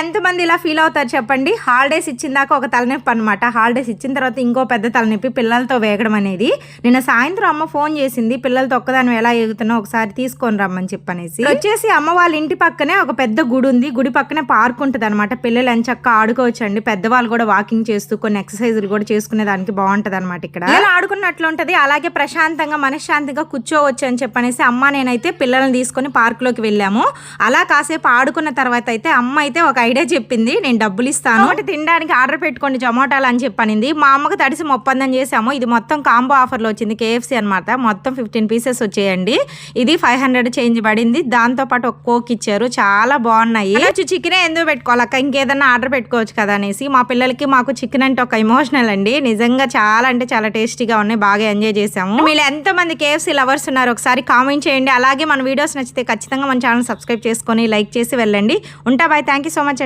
ఎంతమంది ఇలా ఫీల్ అవుతారు చెప్పండి? హాలిడేస్ ఇచ్చిన దాకా ఒక తలనొప్పి అనమాట. హాలిడేస్ ఇచ్చిన తర్వాత ఇంకో పెద్ద తలనొప్పి పిల్లలతో వేగడం అనేది. నిన్న సాయంత్రం అమ్మ ఫోన్ చేసింది, పిల్లలతో ఒక్కదాని ఎలా ఎగుతున్నావు ఒకసారి తీసుకొని రమ్మని చెప్పనేసి. వచ్చేసి అమ్మ వాళ్ళ ఇంటి పక్కనే ఒక పెద్ద గుడి ఉంది, గుడి పక్కనే పార్క్ ఉంటుంది అనమాట. పిల్లలు ఎంచక్క ఆడుకోవచ్చండి, పెద్దవాళ్ళు కూడా వాకింగ్ చేస్తూ కొన్ని ఎక్సర్సైజులు కూడా చేసుకునే దానికి బాగుంటది అనమాట. ఇక్కడ ఇలా ఆడుకున్నట్లు ఉంటది, అలాగే ప్రశాంతంగా మనశ్శాంతిగా కూర్చోవచ్చు అని చెప్పనేసి అమ్మ నేనైతే పిల్లల్ని తీసుకొని పార్క్ లోకి వెళ్ళాము. అలా కాసేపు ఆడుకున్న తర్వాత అయితే అమ్మ అయితే ఒక ఐడియా చెప్పింది, నేను డబ్బులు ఇస్తాను ఒకటి తినడానికి ఆర్డర్ పెట్టుకోండి జొమాటోలో అని చెప్పనింది. మా అమ్మకు తడిసి ఒప్పందం చేసాము. ఇది మొత్తం కాంబో ఆఫర్లో వచ్చింది, KFC అనమాట. మొత్తం 15 పీసెస్ వచ్చేయండి. ఇది 500 చేంజ్ పడింది. దాంతో పాటు ఒక కోక్ ఇచ్చారు, చాలా బాగున్నాయి. చికెనే ఎందుకు పెట్టుకోవాలి అక్క, ఇంకేదన్నా ఆర్డర్ పెట్టుకోవచ్చు కదా అనేసి. మా పిల్లలకి మాకు చికెన్ అంటే ఒక ఎమోషనల్ అండి, నిజంగా చాలా అంటే చాలా టేస్టీగా ఉన్నాయి, బాగా ఎంజాయ్ చేసాము. మీరు ఎంతమంది KFC లవర్స్ ఉన్నారు ఒకసారి కామెంట్ చేయండి. అలాగే మన వీడియోస్ నచ్చితే ఖచ్చితంగా మన ఛానల్ సబ్స్క్రైబ్ చేసుకొని లైక్ చేసి వెళ్ళండి. ఉంటా bye, thank you so much.